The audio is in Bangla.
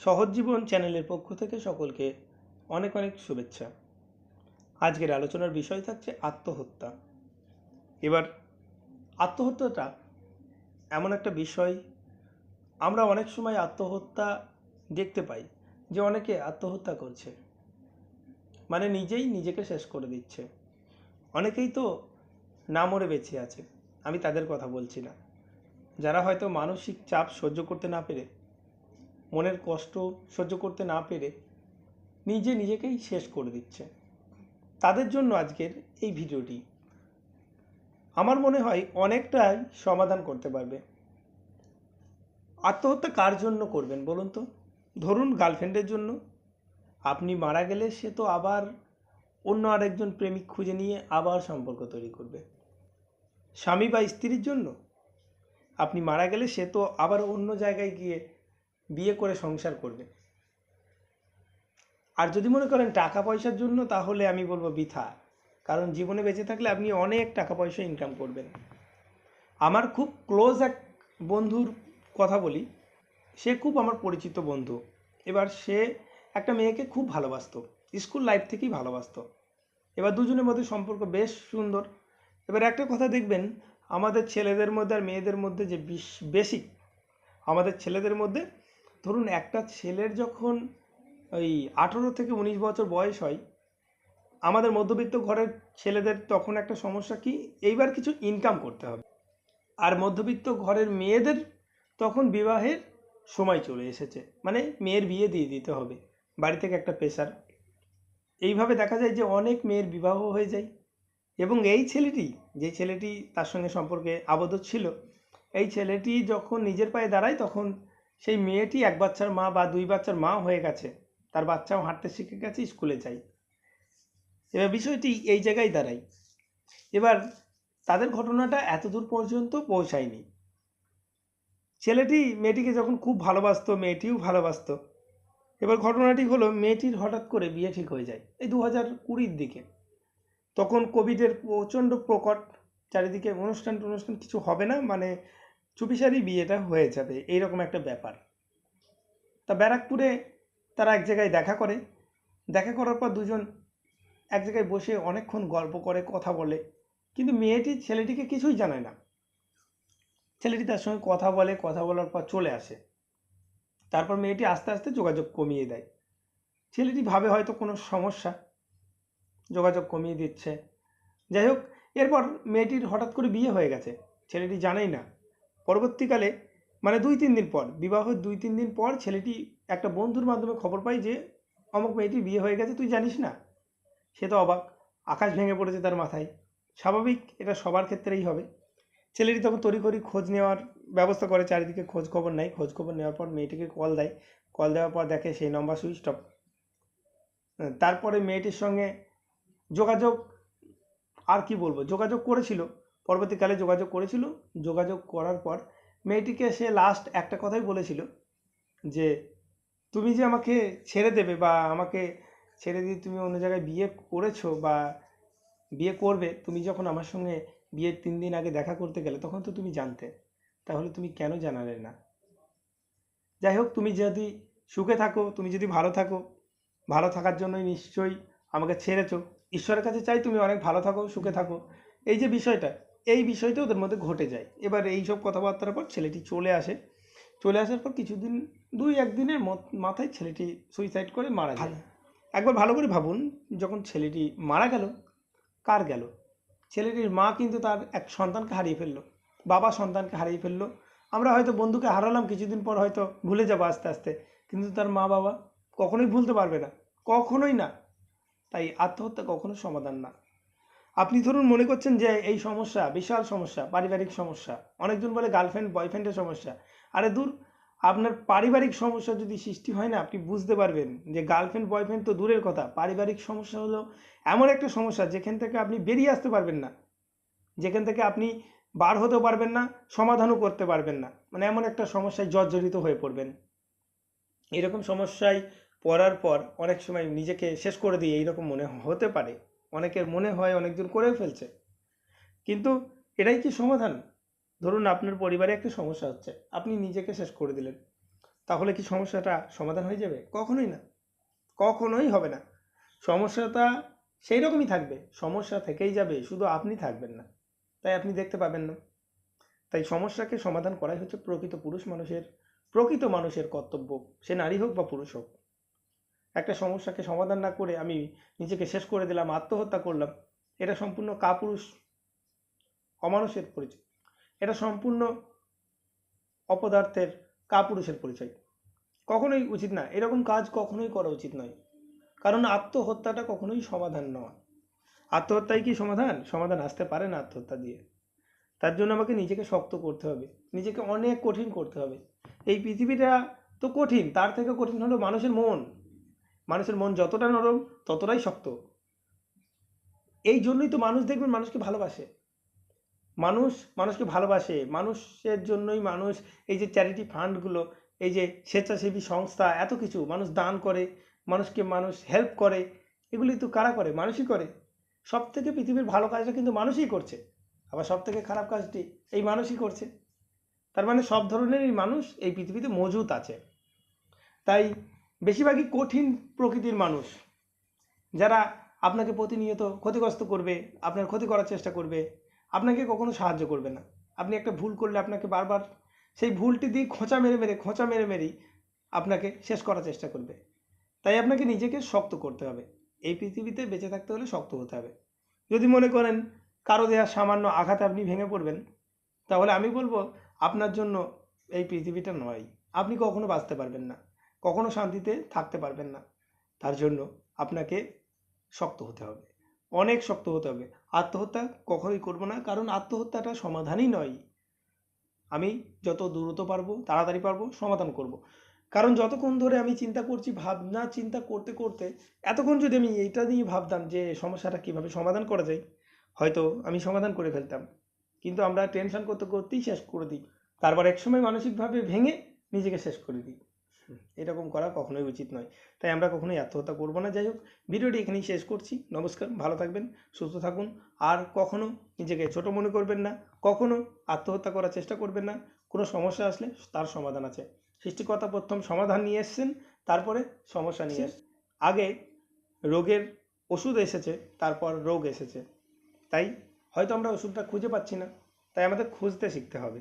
সহজ জীবন চ্যানেলের পক্ষ থেকে সকলকে অনেক অনেক শুভেচ্ছা। আজকের আলোচনার বিষয় থাকছে আত্মহত্যা। এবার আত্মহত্যাটা এমন একটা বিষয়, আমরা অনেক সময় আত্মহত্যা দেখতে পাই যে অনেকে আত্মহত্যা করছে, মানে নিজেই নিজেকে শেষ করে দিচ্ছে। অনেকেই তো না মরে বেঁচে আছে, আমি তাদের কথা বলছি না। যারা হয়তো মানসিক চাপ সহ্য করতে না পেরে, মনের কষ্ট সহ্য করতে না পেরে নিজে নিজেকেই শেষ করে দিচ্ছে, তাদের জন্য আজকের এই ভিডিওটি আমার মনে হয় অনেকটাই সমাধান করতে পারবে। আত্মহত্যা কার জন্য করবেন বলুন তো? ধরুন গার্লফ্রেন্ডের জন্য। আপনি মারা গেলে সে তো আবার অন্য আরেকজন প্রেমিক খুঁজে নিয়ে আবার সম্পর্ক তৈরি করবে। স্বামী বা স্ত্রীর জন্য। আপনি মারা গেলে সে তো আবার অন্য জায়গায় গিয়ে বিয়ে করে সংসার করবে। আর যদি মনে করেন টাকা পয়সার জন্য, তাহলে আমি বলবো বৃথা। কারণ জীবনে বেঁচে থাকলে আপনি অনেক টাকা পয়সা ইনকাম করবেন। আমার খুব ক্লোজ এক বন্ধুর কথা বলি। সে খুব আমার পরিচিত বন্ধু। এবার সে একটা মেয়েকে খুব ভালোবাসতো, স্কুল লাইফ থেকেই ভালোবাসতো। এবার দুজনের মধ্যে সম্পর্ক বেশ সুন্দর। এবার একটা কথা দেখবেন, আমাদের ছেলেদের মধ্যে আর মেয়েদের মধ্যে যে বেসিক, আমাদের ছেলেদের মধ্যে ধরুন একটা ছেলের যখন ওই 18 থেকে 19 বছর বয়স হয়, আমাদের মধ্যবিত্ত ঘরের ছেলেদের তখন একটা সমস্যা কি, এইবার কিছু ইনকাম করতে হবে। আর মধ্যবিত্ত ঘরের মেয়েদের তখন বিবাহের সময় চলে এসেছে, মানে মেয়ের বিয়ে দিয়ে দিতে হবে, বাড়ি থেকে একটা প্রেশার। এইভাবে দেখা যায় যে অনেক মেয়ের বিবাহ হয়ে যায়। এবং এই ছেলেটি, যে ছেলেটি তার সঙ্গে সম্পর্কে আবদ্ধ ছিল, এই ছেলেটি যখন নিজের পায়ে দাঁড়ায়, তখন সেই মেয়েটি এক বাচ্চার মা বা দুই বাচ্চার মা হয়ে গেছে, তার বাচ্চাও হাঁটতে শিখে গেছে, স্কুলে যায়। এবার বিষয়টি এই জায়গায় দাঁড়ায়। এবার তাদের ঘটনাটা এত দূর পর্যন্ত পৌঁছায়নি। ছেলেটি মেয়েটিকে যখন খুব ভালোবাসতো, মেয়েটিও ভালোবাসতো। এবার ঘটনাটি হলো, মেয়েটির হঠাৎ করে বিয়ে ঠিক হয়ে যায় এই 2020-র দিকে। তখন কোভিডের প্রচণ্ড প্রকট, চারিদিকে অনুষ্ঠান টনুষ্ঠান কিছু হবে না, মানে চুপিসারি বিয়েটা হয়ে যাবে, এইরকম একটা ব্যাপার। তা ব্যারাকপুরে তারা এক জায়গায় দেখা করে। দেখা করার পর দুজন এক জায়গায় বসে অনেকক্ষণ গল্প করে, কথা বলে। কিন্তু মেয়েটি ছেলেটিকে কিছুই জানায় না। ছেলেটি তার সঙ্গে কথা বলে, কথা বলার পর চলে আসে। তারপর মেয়েটি আস্তে আস্তে যোগাযোগ কমিয়ে দেয়। ছেলেটি ভাবে হয়তো কোনো সমস্যা, যোগাযোগ কমিয়ে দিচ্ছে। যাই হোক, এরপর মেয়েটির হঠাৎ করে বিয়ে হয়ে গেছে, ছেলেটি জানেই না। পরবর্তীকালে, মানে 2-3 দিন পর, বিবাহের 2-3 দিন পর, ছেলেটি একটা বন্ধুর মাধ্যমে খবর পায় যে অমুক মেয়েটির বিয়ে হয়ে গেছে, তুই জানিস না? সে তো অবাক, আকাশ ভেঙে পড়েছে তার মাথায়। স্বাভাবিক, এটা সবার ক্ষেত্রেই হবে। ছেলেটি তখন তড়িঘড়ি খোঁজ নেওয়ার ব্যবস্থা করে, চারিদিকে খোঁজ খবর নেয়। খোঁজ খবর নেওয়ার পর মেয়েটিকে কল দেয়। কল দেওয়ার পর দেখে সেই নম্বর সুইচ অফ। তারপরে মেয়েটির সঙ্গে যোগাযোগ, আর কি বলবো, যোগাযোগ করেছিল। পরবর্তীকালে যোগাযোগ করেছিল। যোগাযোগ করার পর মেয়েটিকে সে লাস্ট একটা কথাই বলেছিল যে, তুমি যে আমাকে ছেড়ে দেবে, বা আমাকে ছেড়ে দিয়ে তুমি অন্য জায়গায় বিয়ে করেছো বা বিয়ে করবে, তুমি যখন আমার সঙ্গে বিয়ের 3 দিন আগে দেখা করতে গেলে, তখন তো তুমি জানতে, তাহলে তুমি কেন জানালে না? যাই হোক, তুমি যদি সুখে থাকো, তুমি যদি ভালো থাকো, ভালো থাকার জন্যই নিশ্চয়ই আমাকে ছেড়েছো। ঈশ্বরের কাছে চাই তুমি অনেক ভালো থাকো, সুখে থাকো। এই যে বিষয়টা, এই বিষয়টা ওদের মধ্যে ঘটে যায়। এবার এই সব কথাবার্তার পর ছেলেটি চলে আসে। চলে আসার পর কিছুদিন, 2-1 দিনের মাথায় ছেলেটি সুইসাইড করে মারা যায়। একবার ভালো করে ভাবুন, যখন ছেলেটি মারা গেল, কার গেল? ছেলেটির মা কিন্তু তার এক সন্তানকে হারিয়ে ফেললো, বাবা সন্তানকে হারিয়ে ফেললো। আমরা হয়তো বন্ধুকে হারালাম, কিছুদিন পর হয়তো ভুলে যাবো আস্তে আস্তে, কিন্তু তার মা বাবা কখনোই ভুলতে পারবে না, কখনোই না। তাই আত্মহত্যা কখনো সমাধান না। আপনি ধরুন মনে করছেন যে এই সমস্যা বিশাল সমস্যা, পারিবারিক সমস্যা। অনেকজন বলে গার্লফ্রেন্ড বয়ফ্রেন্ডের সমস্যা। আরে দূর, আপনার পারিবারিক সমস্যা যদি সৃষ্টি হয় না, আপনি বুঝতে পারবেন যে গার্লফ্রেন্ড বয়ফ্রেন্ড তো দূরের কথা, পারিবারিক সমস্যা হলো এমন একটা সমস্যা যেখান থেকে আপনি বেরিয়ে আসতে পারবেন না, যেখান থেকে আপনি বার হতে পারবেন না, সমাধানও করতে পারবেন না। মানে এমন একটা সমস্যায় জর্জরিত হয়ে পড়বেন। এরকম সমস্যায় পড়ার পর অনেক সময় নিজেকে শেষ করে দিয়ে এইরকম মনে হতে পারে, অনেকের মনে হয়, অনেকজন করেও ফেলছে। কিন্তু এটাই কি সমাধান? ধরুন আপনার পরিবারে একটা সমস্যা হচ্ছে, আপনি নিজেকে শেষ করে দিলেন, তাহলে কি সমস্যাটা সমাধান হয়ে যাবে? কখনোই না, কখনোই হবে না। সমস্যাটা সেই রকমই থাকবে, সমস্যা থেকেই যাবে, শুধু আপনি থাকবেন না, তাই আপনি দেখতে পাবেন না। তাই সমস্যাকে সমাধান করাই হচ্ছে প্রকৃত মানুষের কর্তব্য, সে নারী হোক বা পুরুষ হোক। একটা সমস্যাকে সমাধান না করে আমি নিজেকে শেষ করে দিলাম, আত্মহত্যা করলাম, এটা সম্পূর্ণ কাপুরুষ, অমানুষের পরিচয়। এটা সম্পূর্ণ অপদার্থের, কাপুরুষের পরিচয়। কখনোই উচিত না, এরকম কাজ কখনোই করা উচিত নয়। কারণ আত্মহত্যাটা কখনোই সমাধান নয়। আত্মহত্যাই কি সমাধান? সমাধান আসতে পারে না আত্মহত্যা দিয়ে। তার জন্য আমাকে নিজেকে শক্ত করতে হবে, নিজেকে অনেক কঠিন করতে হবে। এই পৃথিবীটা তো কঠিন, তার থেকে কঠিন হলো মানুষের মন। মানুষের মন যতটা নরম ততটাই শক্ত। এই জন্যই তো মানুষ দেখবেন মানুষকে ভালোবাসে। মানুষকে ভালোবাসে, মানুষের জন্যই মানুষ এই যে চ্যারিটি ফান্ডগুলো, এই যে স্বেচ্ছাসেবী সংস্থা, এত কিছু মানুষ দান করে, মানুষ হেল্প করে, এগুলি তো কারা করে? মানুষই করে। সব থেকে পৃথিবীর ভালো কাজটা কিন্তু মানুষই করছে, আবার সব থেকে খারাপ কাজটি এই মানুষই করছে। তার মানে সব ধরনেরই মানুষ এই পৃথিবীতে মজুত আছে। তাই বেশিরভাগই কঠিন প্রকৃতির মানুষ, যারা আপনাকে প্রতিনিয়ত ক্ষতিগ্রস্ত করবে, আপনার ক্ষতি করার চেষ্টা করবে, আপনাকে কখনো সাহায্য করবে না। আপনি একটা ভুল করলে আপনাকে বারবার সেই ভুলটি দিয়ে খোঁচা মেরে মেরেই আপনাকে শেষ করার চেষ্টা করবে। তাই আপনাকে নিজেকে শক্ত করতে হবে। এই পৃথিবীতে বেঁচে থাকতে হলে শক্ত হতে হবে। যদি মনে করেন কারো দেওয়া সামান্য আঘাতে আপনি ভেঙে পড়বেন, তাহলে আমি বলবো আপনার জন্য এই পৃথিবীটা নয়। আপনি কখনো বাঁচতে পারবেন না, কখনো শান্তিতে থাকতে পারবেন না। তার জন্য আপনাকে শক্ত হতে হবে, অনেক শক্ত হতে হবে। আত্মহত্যা কখনোই করব না, কারণ আত্মহত্যাটা সমাধানই নয়। আমি যত দ্রুত পারবো, তাড়াতাড়ি পারবো, সমাধান করব। কারণ যতক্ষণ ধরে আমি চিন্তা করছি, ভাবনা চিন্তা করতে করতে এতক্ষণ যদি আমি এইটা নিয়ে ভাবতাম যে সমস্যাটা কিভাবে সমাধান করা যায়, হয়তো আমি সমাধান করে ফেলতাম। কিন্তু আমরা টেনশন করতে করতেই শেষ করে দিই, তারপর একসময় মানসিকভাবে ভেঙে নিজেকে শেষ করে দিই। এরকম করা কখনোই উচিত নয়। তাই আমরা কখনোই আত্মহত্যা করব না। যাই হোক, ভিডিওটি এখানেই শেষ করছি। নমস্কার, ভালো থাকবেন, সুস্থ থাকুন। আর কখনো নিজেকে ছোট মনে করবেন না, কখনো আত্মহত্যা করার চেষ্টা করবেন না। কোনো সমস্যা আসলে তার সমাধান আছে। সৃষ্টিকর্তা প্রথম সমাধান নিয়ে এসেছেন, তারপরে সমস্যা নিয়ে এসেছেন। আগে রোগের ওষুধ এসেছে, তারপর রোগ এসেছে। তাই হয়তো আমরা ওষুধটা খুঁজে পাচ্ছি না, তাই আমাদের খুঁজতে শিখতে হবে।